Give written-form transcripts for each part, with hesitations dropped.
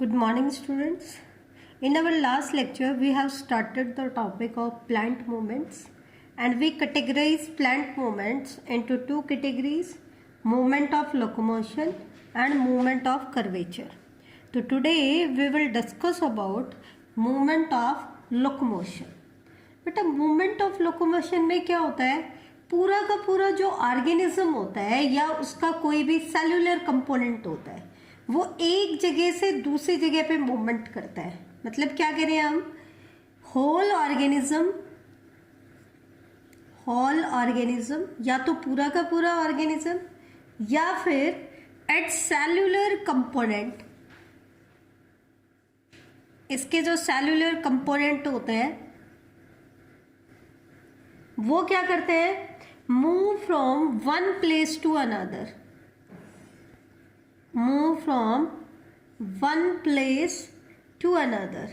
Good morning, students. In our last lecture, we have started the topic of plant movements, and we categorize plant movements into two categories: movement of locomotion and movement of curvature. So today we will discuss about movement of locomotion. बेटा movement of locomotion में क्या होता है, पूरा का पूरा जो organism होता है या उसका कोई भी सेलुलर कंपोनेंट होता है वो एक जगह से दूसरी जगह पे मूवमेंट करता है। मतलब क्या कह रहे हैं हम, होल ऑर्गेनिज्म या तो पूरा का पूरा ऑर्गेनिज्म या फिर एट सेलुलर कंपोनेंट, इसके जो सेलुलर कंपोनेंट होते हैं वो क्या करते हैं, move from one place to another, move from one place to another.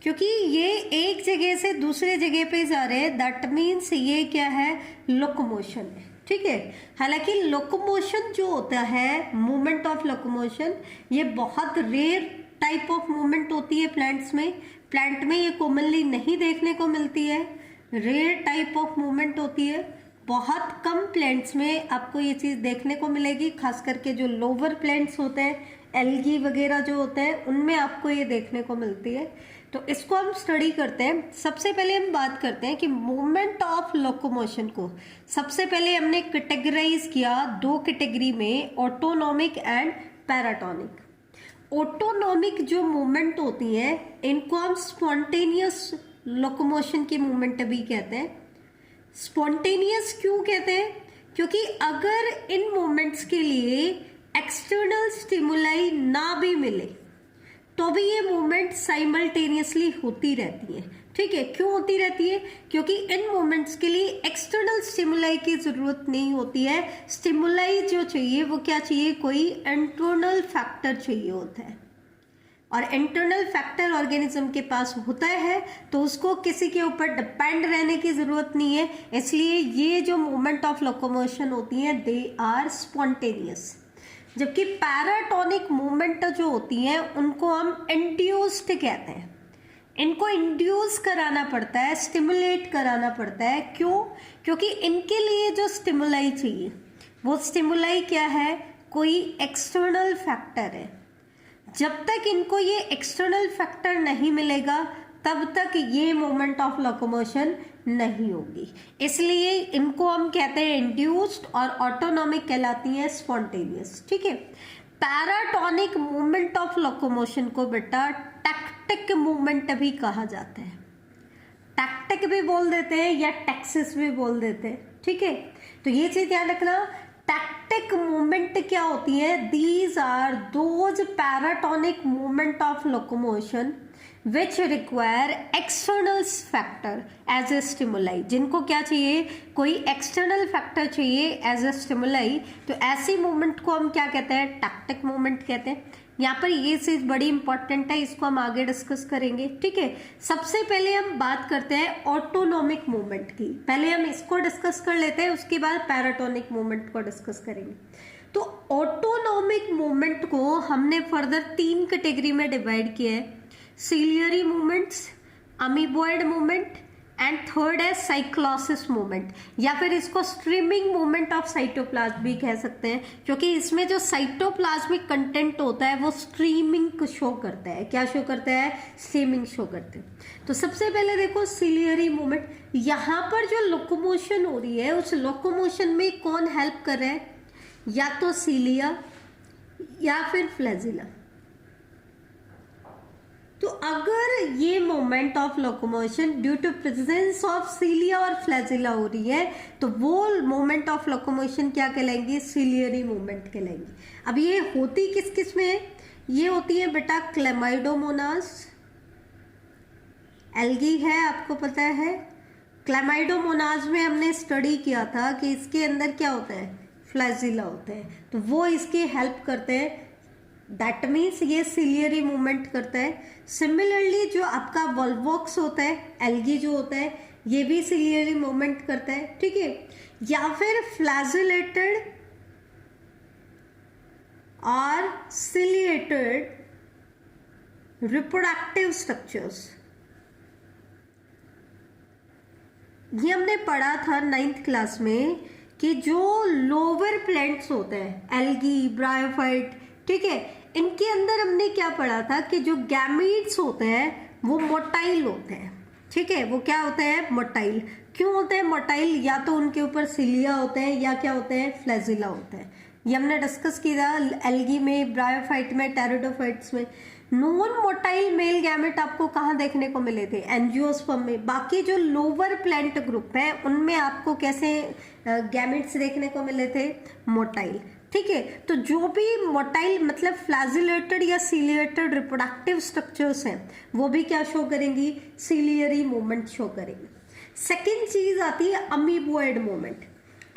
क्योंकि ये एक जगह से दूसरे जगह पे जा रहे हैं, दैट मीन्स ये क्या है, लोकोमोशन है। ठीक है, हालांकि लोकोमोशन जो होता है, मूवमेंट ऑफ लोकोमोशन, ये बहुत रेयर टाइप ऑफ मूवमेंट होती है प्लांट्स में। प्लांट में ये कॉमनली नहीं देखने को मिलती है, रेयर टाइप ऑफ मूवमेंट होती है। बहुत कम प्लांट्स में आपको ये चीज़ देखने को मिलेगी, खास करके जो लोअर प्लांट्स होते हैं, एल्गी वगैरह जो होते हैं, उनमें आपको ये देखने को मिलती है। तो इसको हम स्टडी करते हैं। सबसे पहले हम बात करते हैं कि मूवमेंट ऑफ लोकोमोशन को सबसे पहले हमने कैटेगराइज किया दो कैटेगरी में, ऑटोनॉमिक एंड पैराटोनिक। ऑटोनॉमिक जो मूवमेंट होती है इनको हम स्पॉन्टेनियस लोकोमोशन की मूवमेंट भी कहते हैं। स्पॉन्टेनियस क्यों कहते हैं, क्योंकि अगर इन मूवमेंट्स के लिए एक्सटर्नल स्टिमुलाई ना भी मिले तो भी ये मूवमेंट साइमल्टेनियसली होती रहती है। ठीक है, क्यों होती रहती है, क्योंकि इन मूवमेंट्स के लिए एक्सटर्नल स्टिमुलाई की जरूरत नहीं होती है। स्टिमुलाई जो चाहिए वो क्या चाहिए, कोई इंटरनल फैक्टर चाहिए होता है, और इंटरनल फैक्टर ऑर्गेनिज्म के पास होता है तो उसको किसी के ऊपर डिपेंड रहने की जरूरत नहीं है। इसलिए ये जो मूवमेंट ऑफ लोकोमोशन होती है दे आर स्पॉन्टेनियस। जबकि पैराटोनिक मूवमेंट जो होती हैं उनको हम इंड्यूस्ड कहते हैं। इनको इंड्यूस कराना पड़ता है, स्टिमुलेट कराना पड़ता है। क्यों, क्योंकि इनके लिए जो स्टिमुलाई चाहिए वो स्टिमुलाई क्या है, कोई एक्सटर्नल फैक्टर है। जब तक इनको ये एक्सटर्नल फैक्टर नहीं मिलेगा तब तक ये मूवमेंट ऑफ लोकोमोशन नहीं होगी। इसलिए इनको हम कहते हैं इंड्यूस्ड, और ऑटोनॉमिक कहलाती है स्पॉन्टेनियस। ठीक है, पैराटोनिक मूवमेंट ऑफ लोकोमोशन को बेटा टैक्टिक मूवमेंट भी कहा जाता है। टैक्टिक भी बोल देते हैं या टैक्सिस भी बोल देते हैं। ठीक है, तो ये चीज ध्यान रखना। टैक्टिक मूवमेंट क्या होती है, these are those paratonic movement of locomotion which require external factor as a stimuli. जिनको क्या चाहिए, कोई एक्सटर्नल फैक्टर चाहिए एज ए स्टिमुलाई, तो ऐसी मूवमेंट को हम क्या कहते हैं, टैक्टिक मूवमेंट कहते हैं। यहाँ पर ये चीज बड़ी इंपॉर्टेंट है, इसको हम आगे डिस्कस करेंगे। ठीक है, सबसे पहले हम बात करते हैं ऑटोनॉमिक मूवमेंट की। पहले हम इसको डिस्कस कर लेते हैं, उसके बाद पैराटोनिक मूवमेंट को डिस्कस करेंगे। तो ऑटोनॉमिक मूवमेंट को हमने फर्दर तीन कैटेगरी में डिवाइड किया है, ciliary movements, amoeboid movement and third है साइक्लोसिस मूवमेंट, या फिर इसको स्ट्रीमिंग मूवमेंट ऑफ साइटोप्लाज्म भी कह सकते हैं, क्योंकि इसमें जो साइटोप्लाज्मिक कंटेंट होता है वो स्ट्रीमिंग को शो करता है। क्या शो करता है, स्ट्रीमिंग शो करते हैं। तो सबसे पहले देखो सीलियरी मूवमेंट, यहाँ पर जो लोकोमोशन हो रही है उस लोकोमोशन में कौन हेल्प कर रहा है, या तो सीलिया या फिर फ्लैजिला। तो अगर ये movement of locomotion due to presence of cilia और फ्लैजिला हो रही है तो वो मूवमेंट ऑफ लोकोमोशन क्या कहलाएंगी, सीलियरी मूवमेंट कहलाएंगी। अब ये होती किस किस में है, ये होती है बेटा क्लेमाइडोमोनास, एल्गी है, आपको पता है। क्लेमाइडोमोनास में हमने स्टडी किया था कि इसके अंदर क्या होता है, फ्लैजिला होते हैं, तो वो इसकी हेल्प करते हैं। दैट मीन्स ये सीलियरी मूवमेंट करता है। सिमिलरली जो आपका वॉल्वॉक्स होता है, एल्गी जो होता है, ये भी सीलियरी मूवमेंट करता है। ठीक है, या फिर फ्लैजिलेटेड और ciliated रिप्रोडक्टिव स्ट्रक्चर्स, ये हमने पढ़ा था 9th क्लास में कि जो लोअर प्लांट्स होते हैं, एल्गी, ब्रायोफाइट, ठीक है, इनके अंदर हमने क्या पढ़ा था कि जो गैमीट्स होते हैं वो मोटाइल होते हैं, ठीक है, वो क्या होते हैं, मोटाइल। क्यों होते हैं मोटाइल? या तो उनके ऊपर सिलिया होते हैं या क्या होते हैं, फ्लैजिला होते हैं। ये हमने डिस्कस किया एल्गी में, ब्रायोफाइट में, टेरिडोफाइट्स में। नॉन मोटाइल मेल गैमेट आपको कहाँ देखने को मिले थे, एंजियोस्पर्म में। बाकी जो लोअर प्लांट ग्रुप है उनमें आपको कैसे गैमेट्स देखने को मिले थे, मोटाइल, ठीक है। तो जो भी मोटाइल मतलब फ्लैजिलेटेड या सीलिएटेड रिप्रोडक्टिव स्ट्रक्चर्स हैं वो भी क्या शो करेंगी, सीलियरी मूवमेंट शो करेंगी। सेकेंड चीज आती है अमीबोइड मूवमेंट।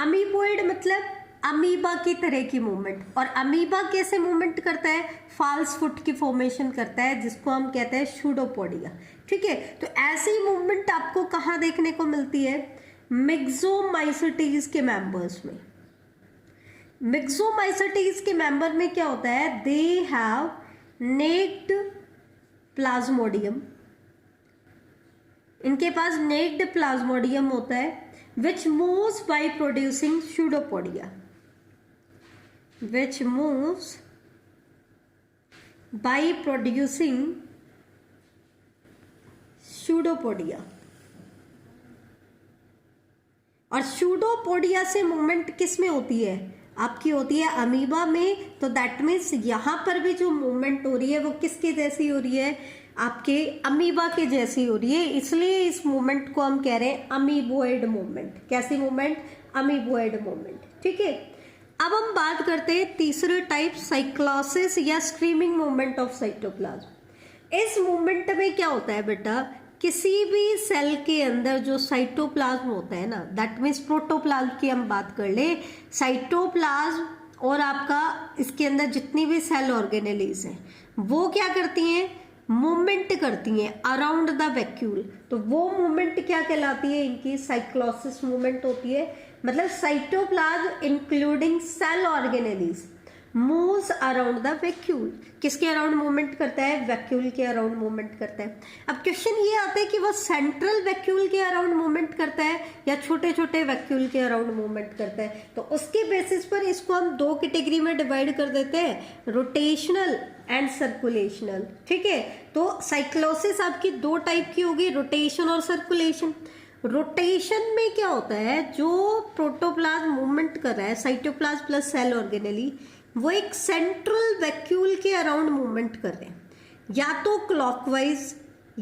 अमीबोइड मतलब अमीबा की तरह की मूवमेंट। और अमीबा कैसे मूवमेंट करता है, फॉल्स फुट की फॉर्मेशन करता है जिसको हम कहते हैं सूडोपोडिया, ठीक है। तो ऐसी मूवमेंट आपको कहाँ देखने को मिलती है, मिक्सोमाइसेटीज के मेंबर्स में। मिक्सोमाइसेटीज के मेंबर में क्या होता है, दे हैव नेक्ड प्लाज्मोडियम, इनके पास नेक्ड प्लाज्मोडियम होता है, which moves by producing pseudopodia, which moves by producing pseudopodia। और सूडोपोडिया से मूवमेंट किस में होती है, आपकी होती है अमीबा में। तो दैट मीन्स यहां पर भी जो मूवमेंट हो रही है वो किसके जैसी हो रही है, आपके अमीबा के जैसी हो रही है। इसलिए इस मूवमेंट को हम कह रहे हैं अमीबोइड मूवमेंट। कैसी मूवमेंट, अमीबोइड मूवमेंट, ठीक है। अब हम बात करते हैं तीसरे टाइप, साइक्लोसिस या स्ट्रीमिंग मूवमेंट ऑफ साइटोप्लाज्म। इस मूवमेंट में क्या होता है बेटा, किसी भी सेल के अंदर जो साइटोप्लाज्म होता है ना, दैट मीन्स प्रोटोप्लाज्म की हम बात कर ले, साइटोप्लाज्म और आपका इसके अंदर जितनी भी सेल ऑर्गेनेलीज हैं वो क्या करती हैं, मूवमेंट करती हैं अराउंड द वैक्यूल। तो वो मूवमेंट क्या कहलाती है, इनकी साइक्लोसिस मूवमेंट होती है। मतलब cytoplasm including cell organelles moves around the vacuole. किसके अराउंड मूवमेंट करता है, वैक्यूल के अराउंड मूवमेंट करता है। अब क्वेश्चन ये आता है कि वो सेंट्रल वैक्यूल के अराउंड मूवमेंट करता है या छोटे छोटे वैक्यूल के अराउंड मूवमेंट करता है। तो उसके बेसिस पर इसको हम दो कैटेगरी में डिवाइड कर देते हैं, रोटेशनल एंड सर्कुलेशनल, ठीक है। तो साइक्लोसिस आपकी दो टाइप की होगी, रोटेशन और सर्कुलेशन। रोटेशन में क्या होता है, जो प्रोटोप्लाज्म मूवमेंट कर रहा है, साइटोप्लाज्म प्लस सेल ऑर्गेनेली, वो एक सेंट्रल वैक्यूल के अराउंड मूवमेंट कर रहे हैं, या तो क्लॉकवाइज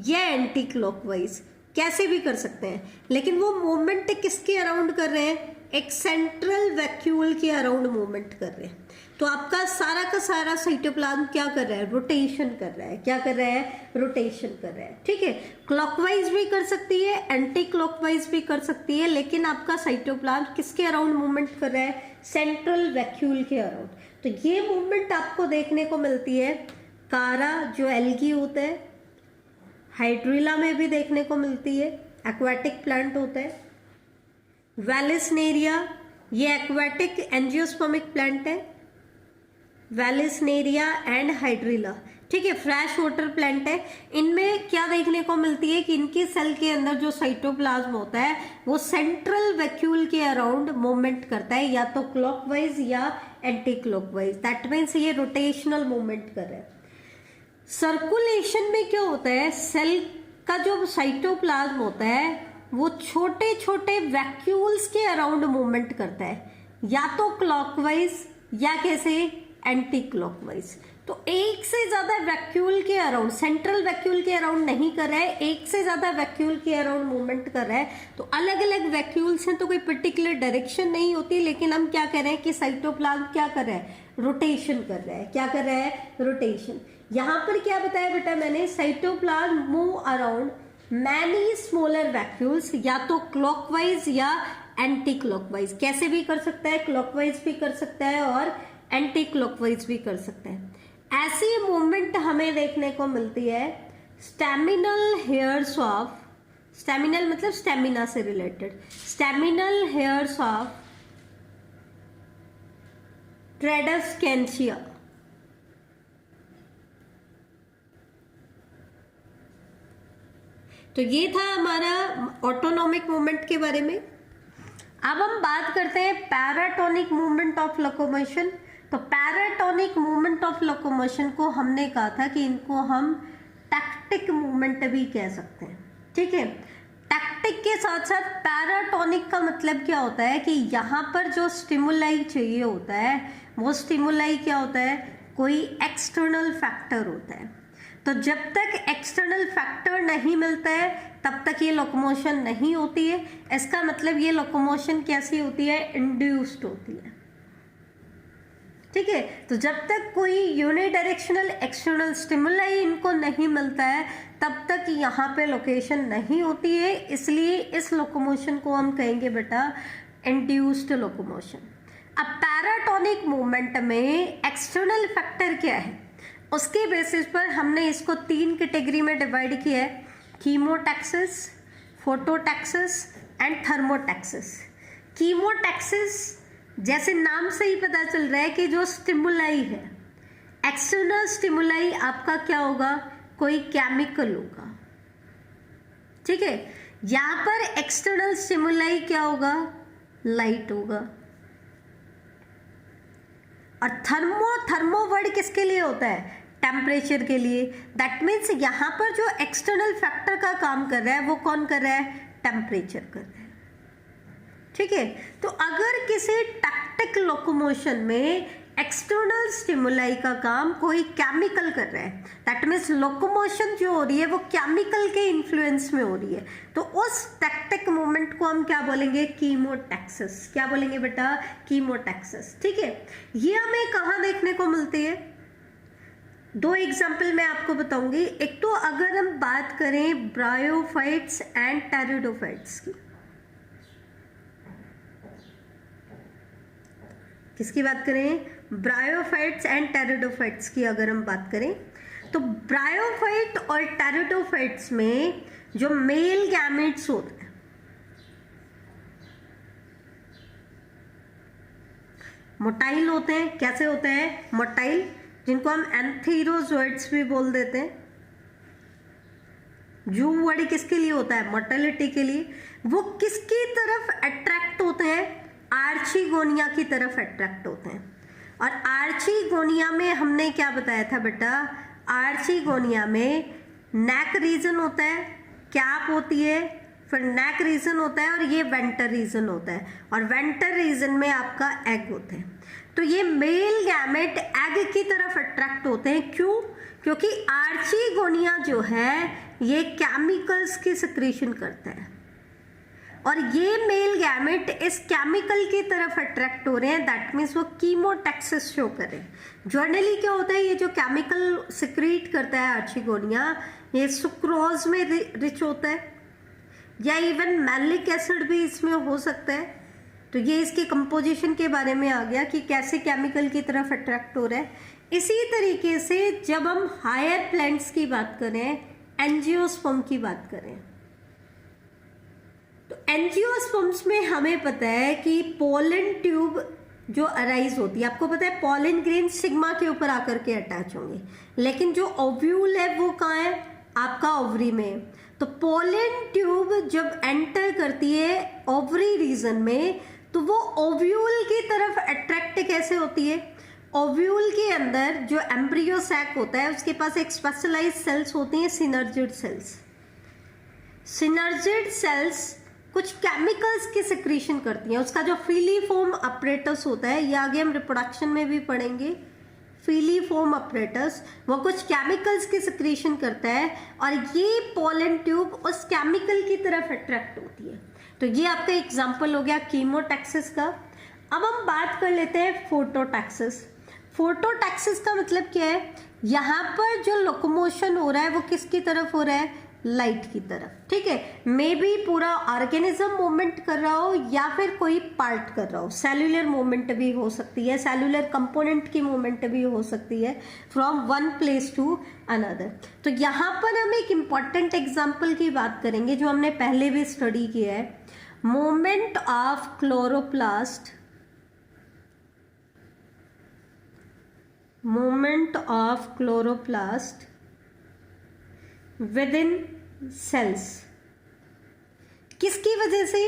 या एंटी क्लॉकवाइज, कैसे भी कर सकते हैं। लेकिन वो मूवमेंट किसके अराउंड कर रहे हैं, एक सेंट्रल वैक्यूल के अराउंड मूवमेंट कर रहे हैं। तो आपका सारा का सारा साइटोप्लाज्म क्या कर रहा है, रोटेशन कर रहा है। क्या कर रहा है, रोटेशन कर रहा है, ठीक है। क्लॉकवाइज भी कर सकती है, एंटी क्लॉकवाइज भी कर सकती है, लेकिन आपका साइटोप्लाज्म किसके अराउंड मूवमेंट कर रहा है, सेंट्रल वैक्यूल के अराउंड। तो ये मूवमेंट आपको देखने को मिलती है कारा जो एल्गी होता है, हाइड्रिला में भी देखने को मिलती है, एक्वाटिक प्लांट होता है। वैलिसनेरिया ये एक्वाटिक एंजियोस्पर्मिक प्लांट है, वैलिसनेरिया एंड हाइड्रिला, ठीक है, फ्रेश वाटर प्लांट है। इनमें क्या देखने को मिलती है कि इनके सेल के अंदर जो साइटोप्लाज्म होता है वो सेंट्रल वैक्यूल के अराउंड मूवमेंट करता है, या तो क्लॉकवाइज या एंटी क्लॉकवाइज। दैट मीन्स ये रोटेशनल मूवमेंट कर रहा है। सर्कुलेशन में क्या होता है, सेल का जो साइटोप्लाज्म होता है वो छोटे छोटे वैक्यूल्स के अराउंड मूवमेंट करता है, या तो क्लॉकवाइज या कैसे, एंटी क्लॉकवाइज। तो एक से ज्यादा वैक्यूल के अराउंड, सेंट्रल वैक्यूल के अराउंड नहीं कर रहा है, एक से ज्यादा वैक्यूल के अराउंड मूवमेंट कर रहा है। तो अलग अलग वैक्यूल्स हैं तो कोई पर्टिकुलर डायरेक्शन नहीं होती, लेकिन हम क्या कह रहे हैं कि साइटोप्लाज्म क्या कर रहा है, रोटेशन कर रहा है। क्या कर रहा है, रोटेशन। यहां पर क्या बताया बेटा मैंने, cytoplasm move around many smaller vacuoles, या तो क्लॉकवाइज या एंटी क्लॉकवाइज। कैसे भी कर सकता है, क्लॉकवाइज भी कर सकता है और एंटी क्लॉकवाइज भी कर सकता है। ऐसी मूवमेंट हमें देखने को मिलती है स्टैमिनल हेयर्स ऑफ, स्टैमिनल मतलब स्टैमिना से रिलेटेड, स्टैमिनल हेयर्स ऑफ ट्रेडस्कैंशिया। तो ये था हमारा ऑटोनॉमिक मूवमेंट के बारे में। अब हम बात करते हैं पैराटोनिक मूवमेंट ऑफ लोकोमोशन। तो पैराटोनिक मूवमेंट ऑफ लोकोमोशन को हमने कहा था कि इनको हम टैक्टिक मूवमेंट भी कह सकते हैं, ठीक है। टैक्टिक के साथ साथ पैराटोनिक का मतलब क्या होता है कि यहाँ पर जो स्टिमुलाई चाहिए होता है वो स्टिमुलाई क्या होता है, कोई एक्सटर्नल फैक्टर होता है। तो जब तक एक्सटर्नल फैक्टर नहीं मिलता है तब तक ये लोकोमोशन नहीं होती है। इसका मतलब ये लोकोमोशन कैसी होती है, इंड्यूस्ड होती है, ठीक है। तो जब तक कोई यूनिडायरेक्शनल एक्सटर्नल स्टिमुलाई इनको नहीं मिलता है तब तक यहाँ पे लोकेशन नहीं होती है, इसलिए इस लोकोमोशन को हम कहेंगे बेटा इंड्यूस्ड लोकोमोशन। अब पैराटोनिक मूवमेंट में एक्सटर्नल फैक्टर क्या है, उसके बेसिस पर हमने इसको 3 कैटेगरी में डिवाइड किया है, कीमोटैक्सिस, फोटोटैक्सिस एंड थर्मोटैक्सिस। कीमोटैक्सिस जैसे नाम से ही पता चल रहा है कि जो स्टिमुलाई है, एक्सटर्नल स्टिमुलाई आपका क्या होगा, कोई केमिकल होगा, ठीक है। यहाँ पर एक्सटर्नल स्टिमुलाई क्या होगा, लाइट होगा। और थर्मो वर्ड किसके लिए होता है, टेम्परेचर के लिए। दैट मीन्स यहाँ पर जो एक्सटर्नल फैक्टर का काम कर रहा है वो कौन कर रहा है, टेम्परेचर कर रहा है, ठीक है। तो अगर किसी टैक्टिक लोकोमोशन में एक्सटर्नल स्टिमुलाई का काम कोई केमिकल कर रहा है, दैट मीन्स लोकोमोशन जो हो रही है वो केमिकल के इन्फ्लुएंस में हो रही है, तो उस टैक्टिक मूवमेंट को हम क्या बोलेंगे, कीमोटैक्सिस। क्या बोलेंगे बेटा, कीमोटैक्सिस, ठीक है। ये हमें कहाँ देखने को मिलती है, 2 एग्जाम्पल मैं आपको बताऊंगी। एक तो अगर हम बात करें ब्रायोफाइट्स एंड टेरिडोफाइट्स की, किसकी बात करें, ब्रायोफाइट्स एंड टेरिडोफाइट्स की अगर हम बात करें तो ब्रायोफाइट और टेरिडोफाइट्स में जो मेल गैमेट्स होते हैं, मोटाइल होते हैं। कैसे होते हैं, मोटाइल, जिनको हम एंथीरोजोइड्स भी बोल देते हैं। जू वर्ड किसके लिए होता है, मोटिलिटी के लिए। वो किसकी तरफ अट्रैक्ट होते हैं, आर्चीगोनिया की तरफ अट्रैक्ट होते हैं। और आर्चीगोनिया में हमने क्या बताया था बेटा, आर्चीगोनिया में नेक रीजन होता है, कैप होती है, फिर नेक रीजन होता है और ये वेंटर रीजन होता है, और वेंटर रीजन में आपका एग होते हैं। तो ये मेल गैमेट एग की तरफ अट्रैक्ट होते हैं, क्यों, क्योंकि आर्चीगोनिया जो है ये केमिकल्स की सिक्रीशन करता है और ये मेल गैमेट इस केमिकल की तरफ अट्रैक्ट हो रहे हैं। दैट मीन्स वो कीमोटैक्सिस शो कर रहे हैं। जर्नली क्या होता है, ये जो केमिकल सिक्रीट करता है आर्चीगोनिया, ये सुक्रोज में रिच होता है या इवन मैलिक एसिड भी इसमें हो सकता है। तो ये इसके कंपोजिशन के बारे में आ गया कि कैसे केमिकल की तरफ अट्रैक्ट हो रहा है। इसी तरीके से जब हम हायर प्लांट्स की बात करें, एंजियोस्पर्म की बात करें, तो एंजियोस्पर्म्स में हमें पता है कि पोलन ट्यूब जो अराइज होती है, आपको पता है पोलन ग्रेन सिग्मा के ऊपर आकर के अटैच होंगे, लेकिन जो ओव्यूल है वो कहाँ है, आपका ओवरी में। तो पोलन ट्यूब जब एंटर करती है ओवरी रीजन में तो वो ओव्यूल की तरफ अट्रैक्ट कैसे होती है, ओव्यूल के अंदर जो एम्ब्रियो सैक होता है उसके पास एक स्पेशलाइज्ड सेल्स होती हैं, सिनर्जिड सेल्स। सिनर्जिड सेल्स कुछ केमिकल्स की सिक्रीशन करती हैं। उसका जो फीलीफोम अपरेटस होता है, ये आगे हम रिप्रोडक्शन में भी पढ़ेंगे, फीलीफोम अपरेटस, वो कुछ केमिकल्स की सिक्रीशन करता है और ये पोलन ट्यूब उस केमिकल की तरफ अट्रैक्ट होती है। तो ये आपका एग्जाम्पल हो गया कीमोटैक्सिस का। अब हम बात कर लेते हैं फोटोटैक्सिस। फोटोटैक्सिस का मतलब क्या है, यहाँ पर जो लोकोमोशन हो रहा है वो किसकी तरफ हो रहा है, लाइट की तरफ, ठीक है। मे बी पूरा ऑर्गेनिज्म मूवमेंट कर रहा हो या फिर कोई पार्ट कर रहा हो, सेल्यूलर मूवमेंट भी हो सकती है, सेल्यूलर कंपोनेंट की मूवमेंट भी हो सकती है from one place to another. तो यहाँ पर हम एक इम्पॉर्टेंट एग्जाम्पल की बात करेंगे जो हमने पहले भी स्टडी किया है, movement of chloroplast, movement of chloroplast within cells. किसकी वजह से?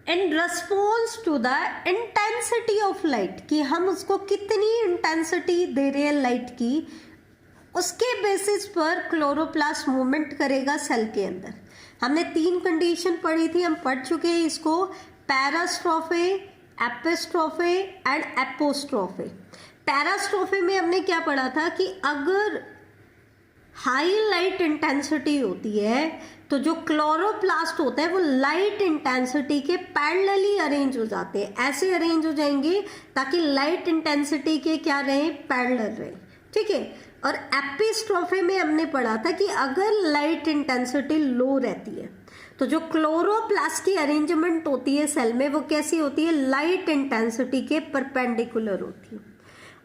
In response to the intensity of light, कि हम उसको कितनी इंटेंसिटी दे रहे हैं लाइट की, उसके बेसिस पर क्लोरोप्लास्ट मूवमेंट करेगा सेल के अंदर। हमने 3 कंडीशन पढ़ी थी, हम पढ़ चुके हैं इसको, पैरास्ट्रोफे, एपिस्ट्रोफे एंड एपोस्ट्रोफे। पैरास्ट्रोफे में हमने क्या पढ़ा था कि अगर हाई लाइट इंटेंसिटी होती है तो जो क्लोरोप्लास्ट होता है वो लाइट इंटेंसिटी के पैरेलली अरेंज हो जाते हैं, ऐसे अरेंज हो जाएंगे ताकि लाइट इंटेंसिटी के क्या रहे, पैरेलल रहे, ठीक है। और एपिस्ट्रोफे में हमने पढ़ा था कि अगर लाइट इंटेंसिटी लो रहती है तो जो क्लोरोप्लास्ट की अरेंजमेंट होती है सेल में वो कैसी होती है, लाइट इंटेंसिटी के परपेंडिकुलर होती है।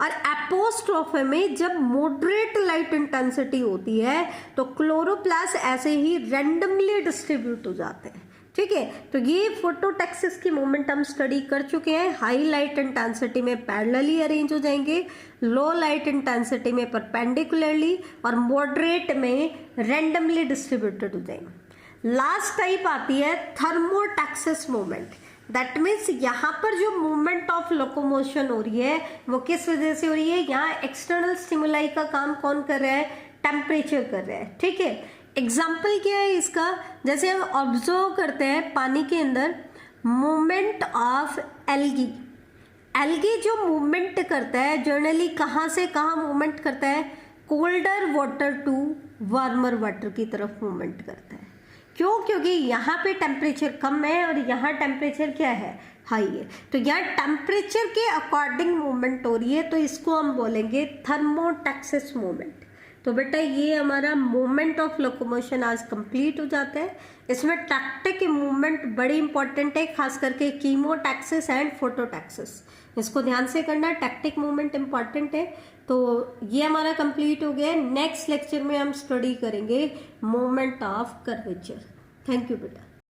और एपोस्ट्रोफे में जब मॉडरेट लाइट इंटेंसिटी होती है तो क्लोरोप्लास्ट ऐसे ही रैंडमली डिस्ट्रीब्यूट हो जाते हैं, ठीक है। तो ये फोटोटैक्सिस की मूवमेंट हम स्टडी कर चुके हैं। हाई लाइट इंटेंसिटी में पैरेलली अरेंज हो जाएंगे, लो लाइट इंटेंसिटी में परपेंडिकुलरली, और मॉडरेट में रैंडमली डिस्ट्रीब्यूटेड हो जाएंगे। लास्ट टाइप आती है थर्मोटैक्सिस मूवमेंट। दैट मीन्स यहाँ पर जो मूवमेंट ऑफ लोकोमोशन हो रही है वो किस वजह से हो रही है, यहाँ एक्सटर्नल स्टिमुलाई का काम कौन कर रहा है, टेम्परेचर कर रहा है, ठीक है। एग्जाम्पल क्या है इसका, जैसे हम ऑब्जर्व करते हैं पानी के अंदर मूवमेंट ऑफ एल्गी। एल्गी जो मूवमेंट करता है जनरली कहाँ से कहाँ मूवमेंट करता है, colder water to warmer water की तरफ मूवमेंट करता है। क्यों? क्योंकि यहाँ पे टेम्परेचर कम है और यहाँ टेम्परेचर क्या है, हाई है, तो यहाँ टेम्परेचर के अकॉर्डिंग मूवमेंट हो रही है, तो इसको हम बोलेंगे थर्मोटैक्सिस मूवमेंट। तो बेटा ये हमारा मूवमेंट ऑफ लोकोमोशन आज कंप्लीट हो जाता है। इसमें टैक्टिक मूवमेंट बड़ी इंपॉर्टेंट है, खास करके कीमोटैक्सिस एंड फोटोटैक्सिस, इसको ध्यान से करना, टैक्टिक मूवमेंट इंपॉर्टेंट है। तो ये हमारा कंप्लीट हो गया। नेक्स्ट लेक्चर में हम स्टडी करेंगे movement of curvature. Thank you बेटा।